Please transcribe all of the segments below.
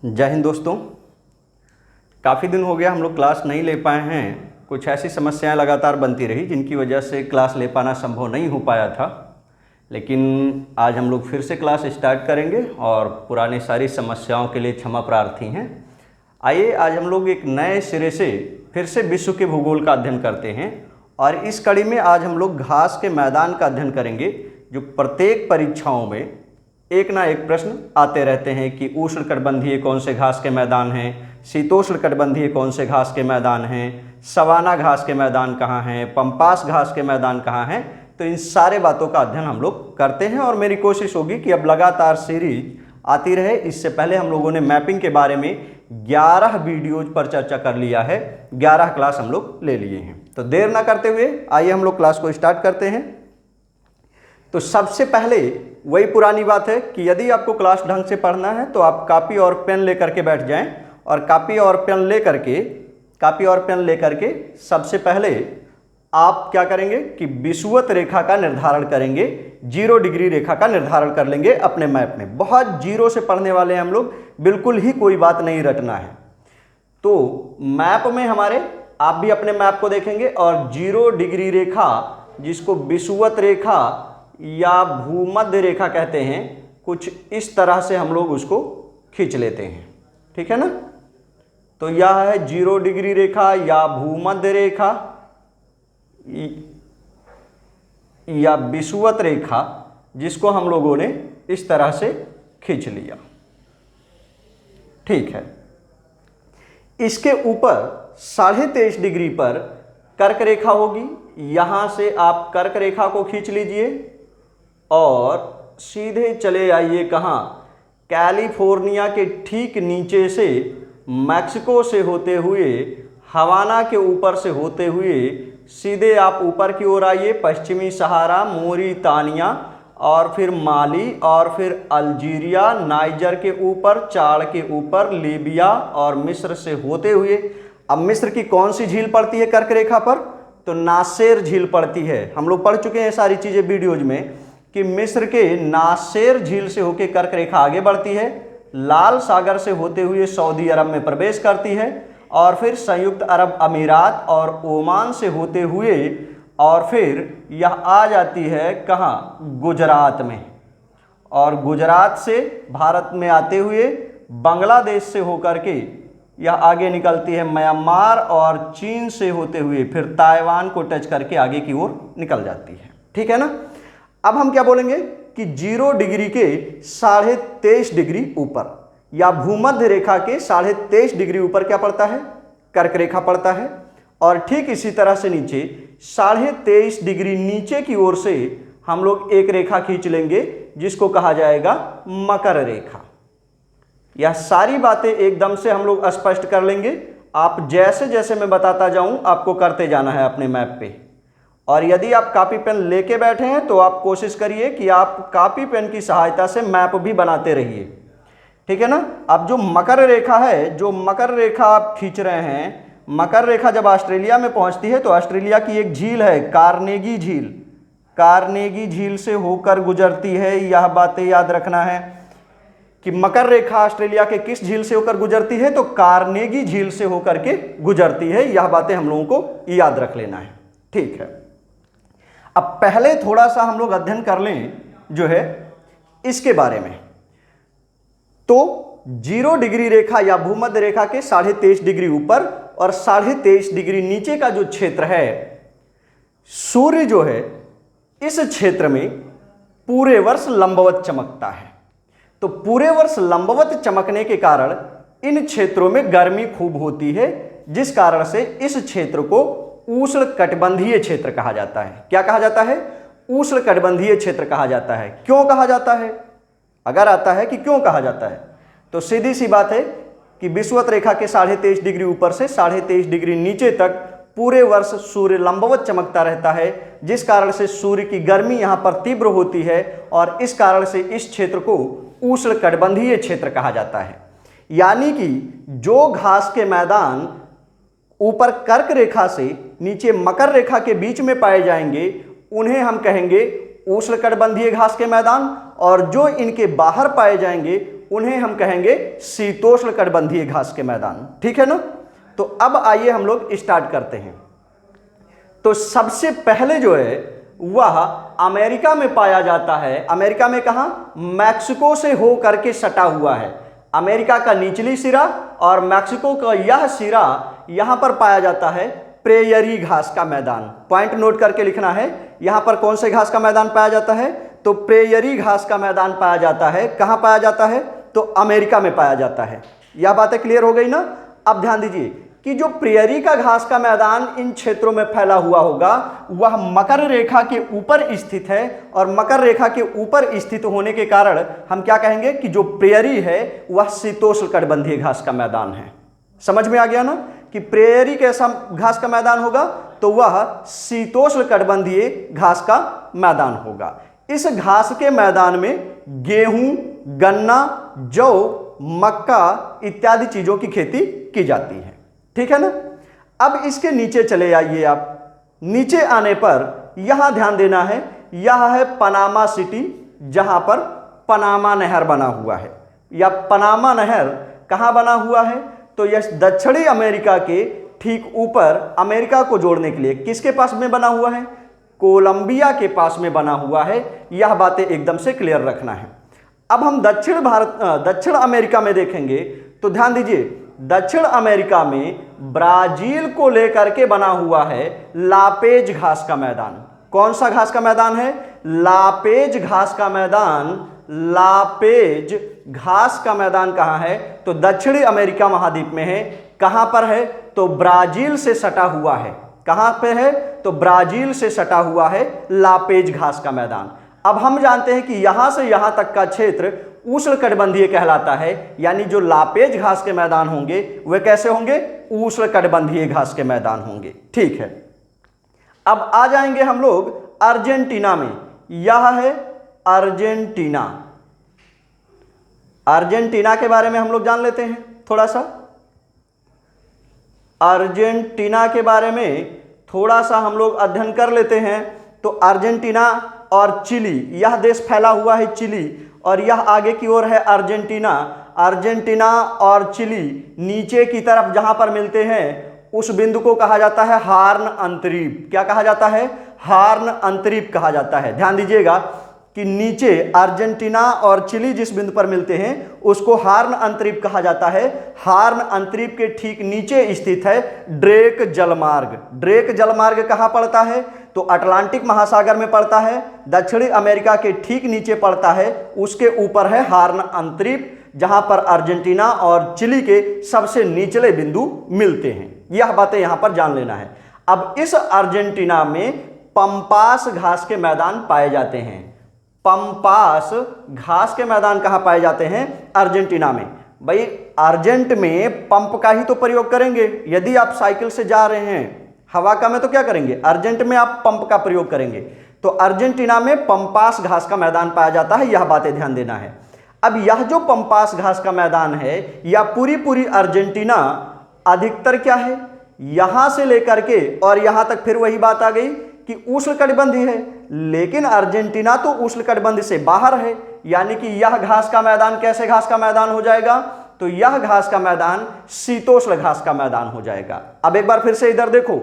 जय हिंद दोस्तों। काफ़ी दिन हो गया हम लोग क्लास नहीं ले पाए हैं। कुछ ऐसी समस्याएं लगातार बनती रही जिनकी वजह से क्लास ले पाना संभव नहीं हो पाया था। लेकिन आज हम लोग फिर से क्लास स्टार्ट करेंगे और पुरानी सारी समस्याओं के लिए क्षमा प्रार्थी हैं। आइए आज हम लोग एक नए सिरे से फिर से विश्व के भूगोल का अध्ययन करते हैं और इस कड़ी में आज हम लोग घास के मैदान का अध्ययन करेंगे, जो प्रत्येक परीक्षाओं में एक ना एक प्रश्न आते रहते हैं कि उष्णकटिबंधीय कौन से घास के मैदान हैं, शीतोष्णकटिबंधीय कौन से घास के मैदान हैं, सवाना घास के मैदान कहाँ हैं, पंपास घास के मैदान कहाँ हैं। तो इन सारे बातों का अध्ययन हम लोग करते हैं और मेरी कोशिश होगी कि अब लगातार सीरीज आती रहे। इससे पहले हम लोगों ने मैपिंग के बारे में 11 वीडियोज पर चर्चा कर लिया है, 11 क्लास हम लोग ले लिए हैं। तो देर ना करते हुए आइए हम लोग क्लास को स्टार्ट करते हैं। तो सबसे पहले वही पुरानी बात है कि यदि आपको क्लास ढंग से पढ़ना है तो आप कापी और पेन लेकर के बैठ जाएं और कापी और पेन लेकर के सबसे पहले आप क्या करेंगे कि विषुवत रेखा का निर्धारण करेंगे, 0 डिग्री रेखा का निर्धारण कर लेंगे अपने मैप में। बहुत जीरो से पढ़ने वाले हैं हम लोग, बिल्कुल ही कोई बात नहीं रटना है। तो मैप में हमारे आप भी अपने मैप को देखेंगे और 0 डिग्री रेखा, जिसको विषुवत रेखा या भूमध्य रेखा कहते हैं, कुछ इस तरह से हम लोग उसको खींच लेते हैं। ठीक है ना। तो यह है 0 डिग्री रेखा या भूमध्य रेखा या विषुवत रेखा, जिसको हम लोगों ने इस तरह से खींच लिया। ठीक है। इसके ऊपर 23.5 डिग्री पर कर्क रेखा होगी। यहां से आप कर्क रेखा को खींच लीजिए और सीधे चले आइए कहाँ, कैलिफोर्निया के ठीक नीचे से, मैक्सिको से होते हुए, हवाना के ऊपर से होते हुए सीधे आप ऊपर की ओर आइए, पश्चिमी सहारा, मोरितानिया और फिर माली और फिर अल्जीरिया, नाइजर के ऊपर, चाड़ के ऊपर, लीबिया और मिस्र से होते हुए। अब मिस्र की कौन सी झील पड़ती है कर्क रेखा पर? तो नासेर झील पड़ती है। हम लोग पढ़ चुके हैं सारी चीजें वीडियोज में कि मिस्र के नासेर झील से होकर कर्क रेखा आगे बढ़ती है, लाल सागर से होते हुए सऊदी अरब में प्रवेश करती है और फिर संयुक्त अरब अमीरात और ओमान से होते हुए और फिर यह आ जाती है कहाँ, गुजरात में। और गुजरात से भारत में आते हुए बांग्लादेश से होकर के यह आगे निकलती है म्यांमार और चीन से होते हुए फिर ताइवान को टच करके आगे की ओर निकल जाती है। ठीक है ना। अब हम क्या बोलेंगे कि 0 डिग्री के 23.5 डिग्री ऊपर या भूमध्य रेखा के 23.5 डिग्री ऊपर क्या पड़ता है, कर्क रेखा पड़ता है। और ठीक इसी तरह से नीचे 23.5 डिग्री नीचे की ओर से हम लोग एक रेखा खींच लेंगे जिसको कहा जाएगा मकर रेखा। यह सारी बातें एकदम से हम लोग स्पष्ट कर लेंगे। आप जैसे जैसे मैं बताता जाऊं आपको करते जाना है अपने मैप पे। और यदि आप कॉपी पेन लेके बैठे हैं तो आप कोशिश करिए कि आप कॉपी पेन की सहायता से मैप भी बनाते रहिए। ठीक है ना। अब जो मकर रेखा है, जो मकर रेखा आप खींच रहे हैं, मकर रेखा जब ऑस्ट्रेलिया में पहुंचती है तो ऑस्ट्रेलिया की एक झील है कार्नेगी झील, कार्नेगी झील से होकर गुजरती है। यह बातें याद रखना है कि मकर रेखा ऑस्ट्रेलिया के किस झील से होकर गुजरती है, तो कार्नेगी झील से होकर के गुजरती है। यह बातें हम लोगों को याद रख लेना है। ठीक है। अब पहले थोड़ा सा हम लोग अध्ययन कर लें जो है इसके बारे में। तो 0 डिग्री रेखा या भूमध्य रेखा के 23.5 डिग्री ऊपर और 23.5 डिग्री नीचे का जो क्षेत्र है, सूर्य जो है इस क्षेत्र में पूरे वर्ष लंबवत चमकता है। तो पूरे वर्ष लंबवत चमकने के कारण इन क्षेत्रों में गर्मी खूब होती है, जिस कारण से इस क्षेत्र को उष्णकटिबंधीय क्षेत्र कहा जाता है। क्या कहा जाता है? उष्णकटिबंधीय क्षेत्र कहा जाता है। क्यों कहा जाता है? अगर आता है कि क्यों कहा जाता है, तो सीधी सी बात है कि विषुवत रेखा के 23.5 डिग्री ऊपर से 23.5 डिग्री नीचे तक पूरे वर्ष सूर्य लंबवत चमकता रहता है, जिस कारण से सूर्य की गर्मी यहाँ पर तीव्र होती है और इस कारण से इस क्षेत्र को उष्णकटिबंधीय क्षेत्र कहा जाता है। यानी कि जो घास के मैदान ऊपर कर्क रेखा से नीचे मकर रेखा के बीच में पाए जाएंगे उन्हें हम कहेंगे उष्णकटिबंधीय घास के मैदान, और जो इनके बाहर पाए जाएंगे उन्हें हम कहेंगे शीतोष्ण कटिबंधीय घास के मैदान। ठीक है ना। तो अब आइए हम लोग स्टार्ट करते हैं। तो सबसे पहले जो है वह अमेरिका में पाया जाता है। अमेरिका में कहां? मैक्सिको से हो करके सटा हुआ है। अमेरिका का निचली सिरा और मैक्सिको का यह सिरा यहां पर पाया जाता है प्रेयरी घास का मैदान। पॉइंट नोट करके लिखना है, यहां पर कौन से घास का मैदान पाया जाता है? तो प्रेयरी घास का मैदान पाया जाता है। कहां पाया जाता है? तो अमेरिका में पाया जाता है। यह बातें क्लियर हो गई ना। अब ध्यान दीजिए कि जो प्रेयरी का घास का मैदान इन क्षेत्रों में फैला हुआ होगा वह मकर रेखा के ऊपर स्थित है, और मकर रेखा के ऊपर स्थित होने के कारण हम क्या कहेंगे कि जो प्रेयरी है वह शीतोष्ण कटिबंधीय घास का मैदान है। समझ में आ गया ना कि प्रेयरी कैसा घास का मैदान होगा? तो वह शीतोष्ण कटिबंधीय घास का मैदान होगा। इस घास के मैदान में गेहूं, गन्ना, जौ, मक्का इत्यादि चीजों की खेती की जाती है। ठीक है ना। अब इसके नीचे चले आइए आप। नीचे आने पर यहां ध्यान देना है, यह है पनामा सिटी, जहां पर पनामा नहर बना हुआ है। या पनामा नहर कहां बना हुआ है? तो यह दक्षिणी अमेरिका के ठीक ऊपर, अमेरिका को जोड़ने के लिए किसके पास में बना हुआ है? कोलंबिया के पास में बना हुआ है। यह बातें एकदम से क्लियर रखना है। अब हम दक्षिण अमेरिका में देखेंगे तो ध्यान दीजिए, दक्षिण अमेरिका में ब्राजील को लेकर के बना हुआ है लापेज घास का मैदान। कौन सा घास का मैदान है? लापेज घास का मैदान। लापेज घास का मैदान कहां है? तो दक्षिणी अमेरिका महाद्वीप में है। कहां पर है? तो ब्राजील से सटा हुआ है। कहां पे है? तो ब्राजील से सटा हुआ है लापेज घास का मैदान। अब हम जानते हैं कि यहां से यहां तक का क्षेत्र उष्णकटिबंधीय कहलाता है। यानी जो लापेज घास के मैदान होंगे वे कैसे होंगे? उष्णकटिबंधीय घास के मैदान होंगे। ठीक है। अब आ जाएंगे हम लोग अर्जेंटीना में। यह है अर्जेंटीना। अर्जेंटीना के बारे में हम लोग जान लेते हैं थोड़ा सा। अर्जेंटीना के बारे में थोड़ा सा हम लोग अध्ययन कर लेते हैं। तो अर्जेंटीना और चिली, यह देश फैला हुआ है चिली, और यह आगे की ओर है अर्जेंटीना। अर्जेंटीना और चिली नीचे की तरफ जहां पर मिलते हैं उस बिंदु को कहा जाता है हार्न अंतरीप। क्या कहा जाता है? हार्न अंतरीप कहा जाता है। ध्यान दीजिएगा कि नीचे अर्जेंटीना और चिली जिस बिंदु पर मिलते हैं उसको हार्न अंतरीप कहा जाता है। हार्न अंतरीप के ठीक नीचे स्थित है ड्रेक जलमार्ग। ड्रेक जलमार्ग कहां पड़ता है? तो अटलांटिक महासागर में पड़ता है। दक्षिणी अमेरिका के ठीक नीचे पड़ता है। उसके ऊपर है हार्न अंतरीप, जहां पर अर्जेंटीना और चिली के सबसे निचले बिंदु मिलते हैं। यह बातें यहां पर जान लेना है। अब इस अर्जेंटीना में पंपास घास के मैदान पाए जाते हैं। पंपास घास के मैदान कहां पाए जाते हैं? अर्जेंटीना में। भाई अर्जेंट में पंप का ही तो प्रयोग करेंगे। यदि आप साइकिल से जा रहे हैं हवा का में तो क्या करेंगे? अर्जेंट में आप पंप का प्रयोग करेंगे। तो अर्जेंटीना में पंपास घास का मैदान पाया जाता है। यह बातें ध्यान देना है। अब यह जो पंपास घास का मैदान है या पूरी अर्जेंटीना अधिकतर क्या है? यहां से लेकर के और यहां तक फिर वही बात आ गई कि उष्णकटिबंधीय है, लेकिन अर्जेंटीना तो उष्णकटिबंध से बाहर है। यानी कि यह घास का मैदान कैसे घास का मैदान हो जाएगा? तो यह घास का मैदान शीतोष्ण घास का मैदान हो जाएगा। अब एक बार फिर से इधर देखो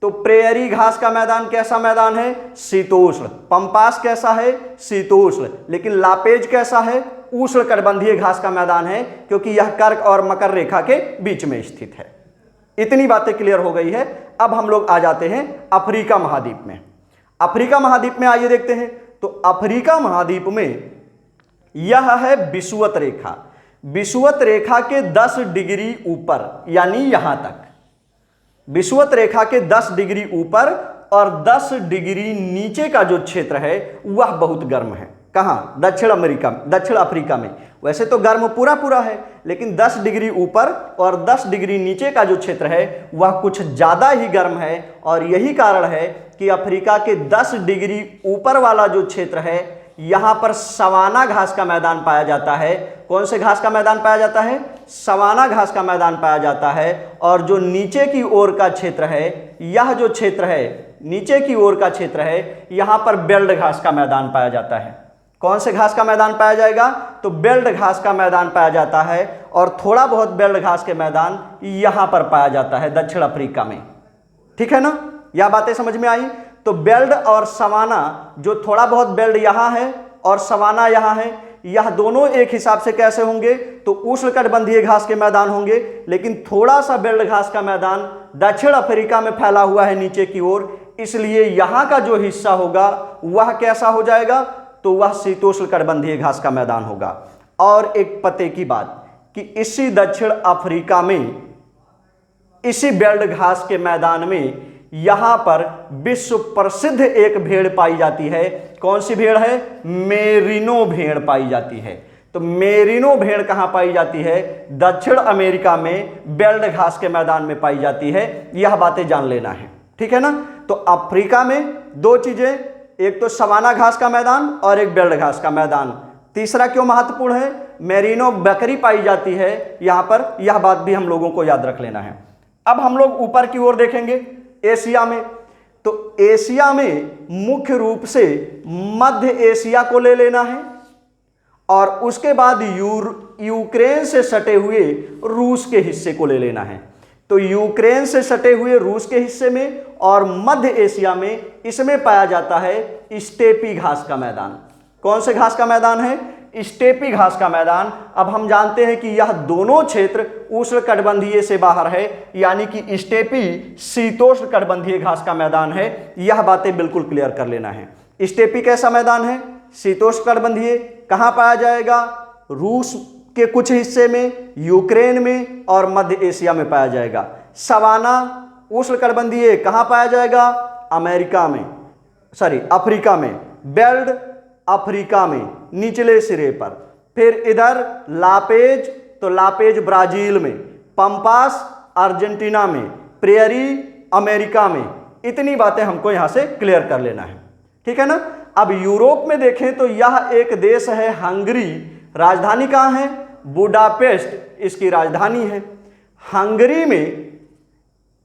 तो प्रेयरी घास का मैदान कैसा मैदान है? शीतोष्ण। पंपास कैसा है? शीतोष्ण। लेकिन लापेज कैसा है? उष्णकटिबंधीय घास का मैदान है, क्योंकि यह कर्क और मकर रेखा के बीच में स्थित है। इतनी बातें क्लियर हो गई है। अब हम लोग आ जाते हैं अफ्रीका महाद्वीप में। अफ्रीका महाद्वीप में आइए देखते हैं। तो अफ्रीका महाद्वीप में यह है विषुवत रेखा। विषुवत रेखा के 10 डिग्री ऊपर, यानी यहां तक विषुवत रेखा के 10 डिग्री ऊपर और 10 डिग्री नीचे का जो क्षेत्र है वह बहुत गर्म है। कहां? दक्षिण अफ्रीका में। वैसे तो गर्म पूरा है, लेकिन 10 डिग्री ऊपर और 10 डिग्री नीचे का जो क्षेत्र है वह कुछ ज्यादा ही गर्म है। और यही कारण है कि अफ्रीका के 10 डिग्री ऊपर वाला जो क्षेत्र है यहां पर सवाना घास का मैदान पाया जाता है। कौन से घास का मैदान पाया जाता है? सवाना घास का मैदान पाया जाता है। और जो नीचे की ओर का क्षेत्र है, यह जो क्षेत्र है नीचे की ओर का क्षेत्र है, यहां पर बेल्ट घास का मैदान पाया जाता है। कौन से घास का मैदान पाया जाएगा? तो बेल्ट घास का मैदान पाया जाता है, और थोड़ा बहुत बेल्ट घास के मैदान यहां पर पाया जाता है दक्षिण अफ्रीका में। ठीक है ना, यह बातें समझ में आई? तो बेल्ट और सवाना, जो थोड़ा बहुत बेल्ट यहां है और सवाना यहां है, यह दोनों एक हिसाब से कैसे होंगे? तो उष्णकटिबंधीय घास के मैदान होंगे, लेकिन थोड़ा सा बेल्ट घास का मैदान दक्षिण अफ्रीका में फैला हुआ है नीचे की ओर, इसलिए यहां का जो हिस्सा होगा वह कैसा हो जाएगा? तो वह शीतोष्णकटिबंधीय घास का मैदान होगा। और एक पते की बात कि इसी दक्षिण अफ्रीका में, इसी बेल्ट घास के मैदान में यहां पर विश्व प्रसिद्ध एक भेड़ पाई जाती है। कौन सी भेड़ है? मेरिनो भेड़ पाई जाती है। तो मेरिनो भेड़ कहां पाई जाती है? दक्षिण अमेरिका में बेल्ट घास के मैदान में पाई जाती है। यह बातें जान लेना है, ठीक है ना। तो अफ्रीका में दो चीजें, एक तो सवाना घास का मैदान और एक बेल्ट घास का मैदान। तीसरा क्यों महत्वपूर्ण है? मेरिनो बकरी पाई जाती है यहां पर, यह बात भी हम लोगों को याद रख लेना है। अब हम लोग ऊपर की ओर देखेंगे एशिया में। तो एशिया में मुख्य रूप से मध्य एशिया को ले लेना है, और उसके बाद यूक्रेन से सटे हुए रूस के हिस्से को ले लेना है। तो यूक्रेन से सटे हुए रूस के हिस्से में और मध्य एशिया में इसमें पाया जाता है स्टेपी घास का मैदान। कौन से घास का मैदान है? स्टेपी घास का मैदान। अब हम जानते हैं कि यह दोनों क्षेत्र उष्णकटिबंधीय से बाहर है, यानी कि स्टेपी शीतोष्णकटिबंधीय घास का मैदान है। यह बातें बिल्कुल क्लियर कर लेना है। स्टेपी कैसा मैदान है? शीतोष्णकटिबंधीय। कहां पाया जाएगा? रूस के कुछ हिस्से में, यूक्रेन में और मध्य एशिया में पाया जाएगा। सवाना उष्णकटिबंधीय कहां पाया जाएगा? अमेरिका में, अफ्रीका में। बेल्ट अफ्रीका में निचले सिरे पर। फिर इधर लापेज, तो लापेज ब्राजील में, पंपास अर्जेंटीना में, प्रेयरी अमेरिका में। इतनी बातें हमको यहां से क्लियर कर लेना है, ठीक है ना। अब यूरोप में देखें तो यह एक देश है हंगरी। राजधानी कहां है? बुडापेस्ट इसकी राजधानी है। हंगरी में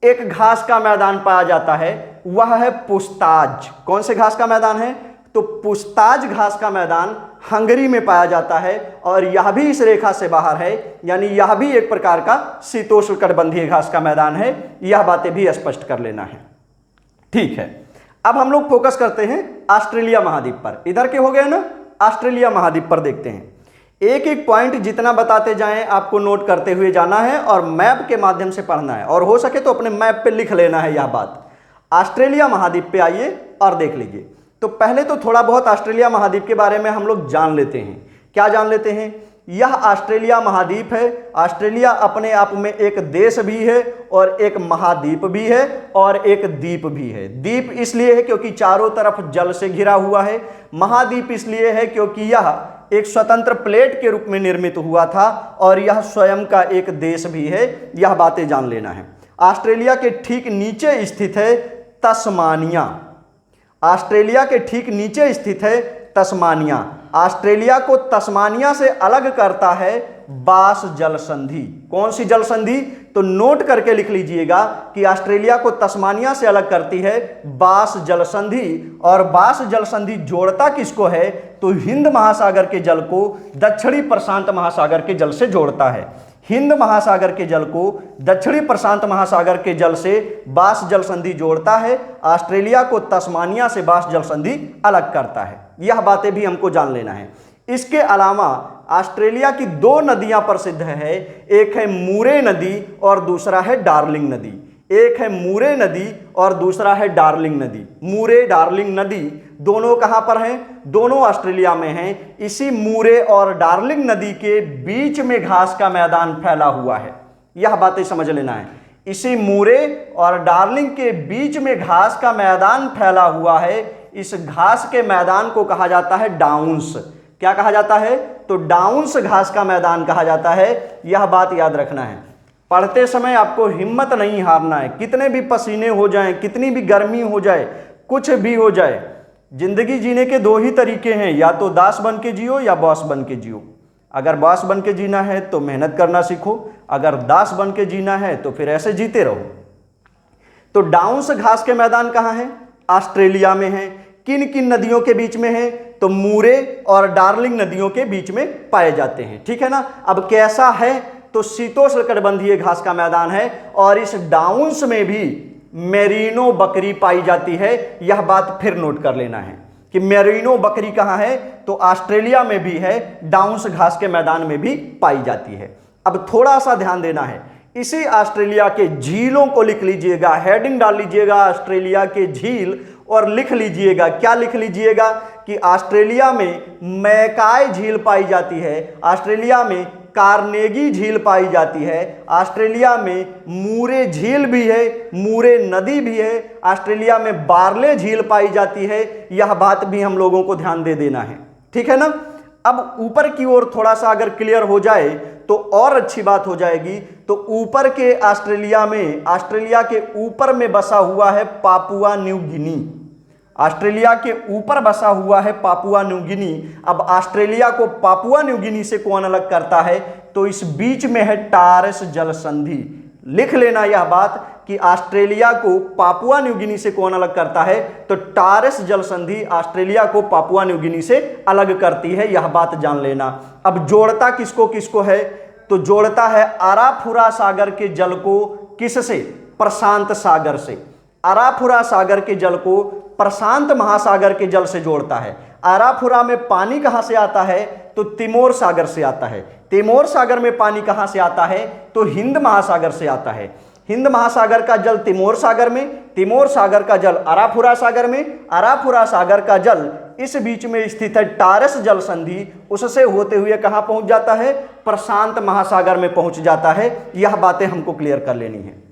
एक घास का मैदान पाया जाता है, वह है पुस्ताज। कौन से घास का मैदान है? तो पुस्ताज घास का मैदान हंगरी में पाया जाता है, और यह भी इस रेखा से बाहर है, यानी यह भी एक प्रकार का शीतोष्णकटिबंधीय घास का मैदान है। यह बातें भी स्पष्ट कर लेना है, ठीक है। अब हम लोग फोकस करते हैं ऑस्ट्रेलिया महाद्वीप पर। इधर के हो गए ना, ऑस्ट्रेलिया महाद्वीप पर देखते हैं। एक एक पॉइंट जितना बताते जाएं आपको नोट करते हुए जाना है, और मैप के माध्यम से पढ़ना है, और हो सके तो अपने मैप पे लिख लेना है यह बात। ऑस्ट्रेलिया महाद्वीप पे आइए और देख लीजिए। तो पहले तो थोड़ा बहुत ऑस्ट्रेलिया महाद्वीप के बारे में हम लोग जान लेते हैं। क्या जान लेते हैं? यह ऑस्ट्रेलिया महाद्वीप है। ऑस्ट्रेलिया अपने आप में एक देश भी है, और एक महाद्वीप भी है, और एक द्वीप भी है। द्वीप इसलिए है क्योंकि चारों तरफ जल से घिरा हुआ है। महाद्वीप इसलिए है क्योंकि यह एक स्वतंत्र प्लेट के रूप में निर्मित हुआ था, और यह स्वयं का एक देश भी है। यह बातें जान लेना है। ऑस्ट्रेलिया के ठीक नीचे स्थित है तस्मानिया। ऑस्ट्रेलिया के ठीक नीचे स्थित है तस्मानिया। ऑस्ट्रेलिया को तस्मानिया से अलग करता है बास जल संधि। कौन सी जल संधि? तो नोट करके लिख लीजिएगा कि ऑस्ट्रेलिया को तस्मानिया से अलग करती है बास जल संधि। और बास जल संधि जोड़ता किसको है? तो हिंद महासागर के जल को दक्षिणी प्रशांत महासागर के जल से जोड़ता है। हिंद महासागर के जल को दक्षिणी प्रशांत महासागर के जल से बास जल संधि जोड़ता है। ऑस्ट्रेलिया को तस्मानिया से बास जल संधि अलग करता है। यह बातें भी हमको जान लेना है। इसके अलावा ऑस्ट्रेलिया की दो नदियां प्रसिद्ध है। एक है मूरे नदी और दूसरा है डार्लिंग नदी। एक है मूरे नदी और दूसरा है डार्लिंग नदी। मूरे डार्लिंग नदी दोनों कहां पर हैं? दोनों ऑस्ट्रेलिया में हैं। इसी मूरे और डार्लिंग नदी के बीच में घास का मैदान फैला हुआ है। यह बातें समझ लेना है। इसी मूरे और डार्लिंग के बीच में घास का मैदान फैला हुआ है। इस घास के मैदान को कहा जाता है डाउन्स। क्या कहा जाता है? तो डाउन्स घास का मैदान कहा जाता है। यह बात याद रखना है। पढ़ते समय आपको हिम्मत नहीं हारना है। कितने भी पसीने हो जाएं, कितनी भी गर्मी हो जाए, कुछ भी हो जाए, जिंदगी जीने के दो ही तरीके हैं, या तो दास बन के जियो या बॉस बन के जियो। अगर बॉस बन के जीना है तो मेहनत करना सीखो, अगर दास बन के जीना है तो फिर ऐसे जीते रहो। तो डाउन्स घास के मैदान कहाँ हैं? ऑस्ट्रेलिया में है। किन किन नदियों के बीच में है? तो मूरे और डार्लिंग नदियों के बीच में पाए जाते हैं। ठीक है ना। अब कैसा है, तो शीतोष्णकटिबंधीय घास का मैदान है और इस डाउन्स में भी मेरिनो बकरी पाई जाती है। यह बात फिर नोट कर लेना है कि मेरिनो बकरी कहां है, तो ऑस्ट्रेलिया में भी है, डाउन्स घास के मैदान में भी पाई जाती है। अब थोड़ा सा ध्यान देना है, इसी ऑस्ट्रेलिया के झीलों को लिख लीजिएगा, हेडिंग डाल लीजिएगा ऑस्ट्रेलिया के झील, और लिख लीजिएगा, क्या लिख लीजिएगा कि ऑस्ट्रेलिया में मैकाय झील पाई जाती है, ऑस्ट्रेलिया में कार्नेगी झील पाई जाती है, ऑस्ट्रेलिया में मूरे झील भी है, मूरे नदी भी है, ऑस्ट्रेलिया में बार्ले झील पाई जाती है। यह बात भी हम लोगों को ध्यान दे देना है। ठीक है ना। अब ऊपर की ओर थोड़ा सा अगर क्लियर हो जाए तो और अच्छी बात हो जाएगी। तो ऊपर के ऑस्ट्रेलिया में, ऑस्ट्रेलिया के ऊपर में बसा हुआ है पापुआ न्यू गिनी, ऑस्ट्रेलिया के ऊपर बसा हुआ है पापुआ न्यू गिनी। अब ऑस्ट्रेलिया को पापुआ न्यू गिनी से कौन अलग करता है, तो इस बीच में है टॉरस जल संधि। लिख लेना यह बात कि ऑस्ट्रेलिया को पापुआ न्यू गिनी से कौन अलग करता है, तो टॉरस जल संधि ऑस्ट्रेलिया को पापुआ न्यू गिनी से अलग करती है। यह बात जान लेना। अब जोड़ता किसको किसको है, तो जोड़ता है आराफुरा सागर के जल को किससे, प्रशांत सागर से। आराफुरा सागर के जल को प्रशांत महासागर के जल से जोड़ता है। आराफुरा में पानी कहां से आता है, तो तिमोर सागर से आता है। तिमोर सागर में पानी कहां से आता है, तो हिंद महासागर से आता है। हिंद महासागर का जल तिमोर सागर में, तिमोर सागर का जल आराफुरा सागर में, आराफुरा सागर का जल इस बीच में स्थित है टॉरस जल संधि, उससे होते हुए कहां पहुंच जाता है, प्रशांत महासागर में पहुंच जाता है। यह बातें हमको क्लियर कर लेनी है।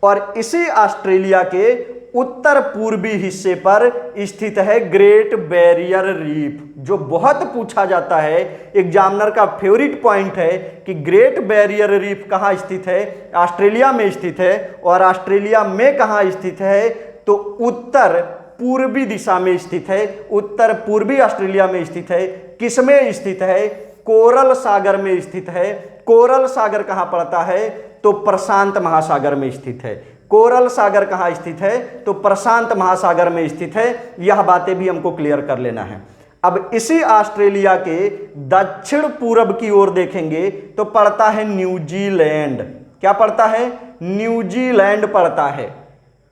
और इसी ऑस्ट्रेलिया के उत्तर पूर्वी हिस्से पर स्थित है ग्रेट बैरियर रीफ, जो बहुत पूछा जाता है, एग्जामिनर का फेवरेट पॉइंट है कि ग्रेट बैरियर रीफ कहाँ स्थित है, ऑस्ट्रेलिया में स्थित है। और ऑस्ट्रेलिया में कहाँ स्थित है, तो उत्तर पूर्वी दिशा में स्थित है, उत्तर पूर्वी ऑस्ट्रेलिया में स्थित है। किसमें स्थित है, कोरल सागर में स्थित है। कोरल सागर कहाँ पड़ता है, तो प्रशांत महासागर में स्थित है। कोरल सागर कहाँ स्थित है, तो प्रशांत महासागर में स्थित है। यह बातें भी हमको क्लियर कर लेना है। अब इसी ऑस्ट्रेलिया के दक्षिण पूर्व की ओर देखेंगे तो पड़ता है न्यूजीलैंड। क्या पड़ता है, न्यूजीलैंड पड़ता है।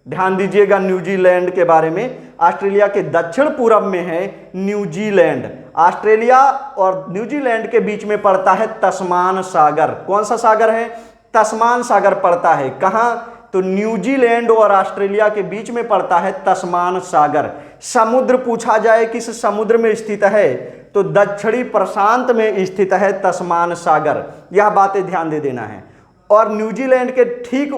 ध्यान दीजिएगा न्यूजीलैंड के बारे में। ऑस्ट्रेलिया के दक्षिण पूर्व में है न्यूजीलैंड। ऑस्ट्रेलिया और न्यूजीलैंड के बीच में पड़ता है तस्मान सागर। कौन सा सागर है, तस्मान सागर पड़ता है। कहां, तो न्यूजीलैंड और ऑस्ट्रेलिया के बीच में पड़ता है तस्मान सागर। समुद्र पूछा जाए किस समुद्र में स्थित है, तो दक्षिणी प्रशांत में स्थित है तस्मान सागर। यह बातें ध्यान दे देना है। और न्यूजीलैंड के ठीक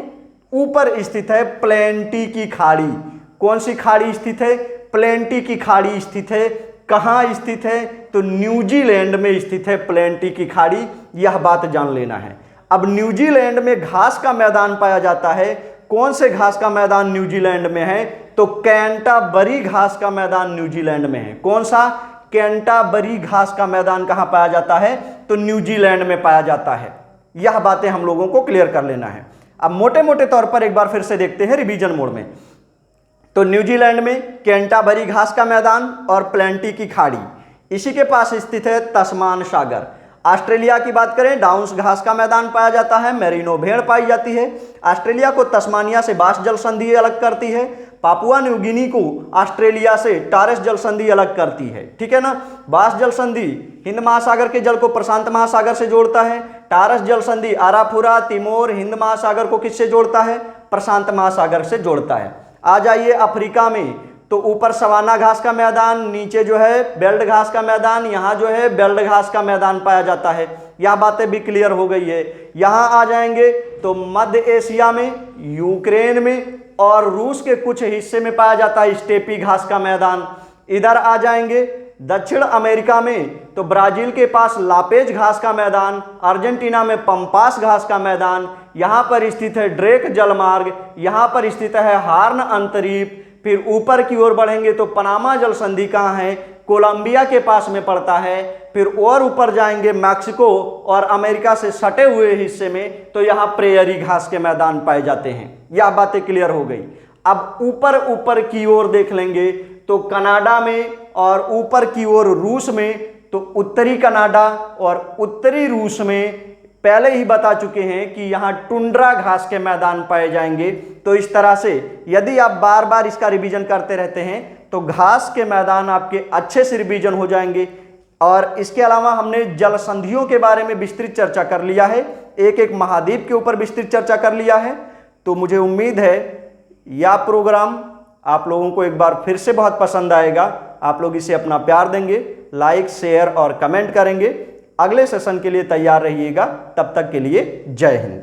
ऊपर स्थित है प्लेंटी की खाड़ी। कौन सी खाड़ी स्थित है, प्लेंटी की खाड़ी स्थित है। कहां स्थित है, तो न्यूजीलैंड में स्थित है प्लेंटी की खाड़ी। यह बात जान लेना है। अब न्यूजीलैंड में घास का मैदान पाया जाता है। कौन से घास का मैदान न्यूजीलैंड में है, तो कैंटाबरी घास का मैदान न्यूजीलैंड में है। कौन सा, कैंटाबरी घास का मैदान कहां पाया जाता है, तो न्यूजीलैंड में पाया जाता है। यह बातें हम लोगों को क्लियर कर लेना है। अब मोटे मोटे तौर पर एक बार फिर से देखते हैं रिवीजन मोड में। तो न्यूजीलैंड में कैंटाबरी घास का मैदान और प्लेंटी की खाड़ी, इसी के पास स्थित है तस्मान सागर। ऑस्ट्रेलिया की बात करें, डाउन्स घास का मैदान पाया जाता है, मेरिनो भेड़ पाई जाती है। ऑस्ट्रेलिया को तस्मानिया से बास जल संधि अलग करती है। पापुआ न्यू गिनी को ऑस्ट्रेलिया से टॉरस जल संधि अलग करती है। ठीक है ना। बास जल संधि हिंद महासागर के जल को प्रशांत महासागर से जोड़ता है। टॉरस जल संधि आराफुरा, तिमोर, हिंद महासागर को किससे जोड़ता है, प्रशांत महासागर से जोड़ता है। आ जाइए अफ्रीका में, तो ऊपर सवाना घास का मैदान, नीचे जो है बेल्ट घास का मैदान, यहाँ जो है बेल्ट घास का मैदान पाया जाता है। यह बातें भी क्लियर हो गई है। यहाँ आ जाएंगे तो मध्य एशिया में, यूक्रेन में और रूस के कुछ हिस्से में पाया जाता है स्टेपी घास का मैदान। इधर आ जाएंगे दक्षिण अमेरिका में, तो ब्राजील के पास लापेज घास का मैदान, अर्जेंटीना में पंपास घास का मैदान, यहाँ पर स्थित है ड्रेक जलमार्ग, यहाँ पर स्थित है हार्न अंतरीप। फिर ऊपर की ओर बढ़ेंगे तो पनामा जल संधि कहाँ है, कोलंबिया के पास में पड़ता है। फिर और ऊपर जाएंगे मैक्सिको और अमेरिका से सटे हुए हिस्से में, तो यहाँ प्रेयरी घास के मैदान पाए जाते हैं। यह बातें क्लियर हो गई। अब ऊपर ऊपर की ओर देख लेंगे तो कनाडा में, और ऊपर की ओर रूस में तो उत्तरी कनाडा और उत्तरी रूस में पहले ही बता चुके हैं कि यहाँ टुंड्रा घास के मैदान पाए जाएंगे। तो इस तरह से यदि आप बार बार इसका रिवीजन करते रहते हैं तो घास के मैदान आपके अच्छे से रिवीजन हो जाएंगे। और इसके अलावा हमने जल संधियों के बारे में विस्तृत चर्चा कर लिया है, एक एक महाद्वीप के ऊपर विस्तृत चर्चा कर लिया है। तो मुझे उम्मीद है यह प्रोग्राम आप लोगों को एक बार फिर से बहुत पसंद आएगा। आप लोग इसे अपना प्यार देंगे, लाइक, शेयर और कमेंट करेंगे। अगले सेशन के लिए तैयार रहिएगा। तब तक के लिए जय हिंद।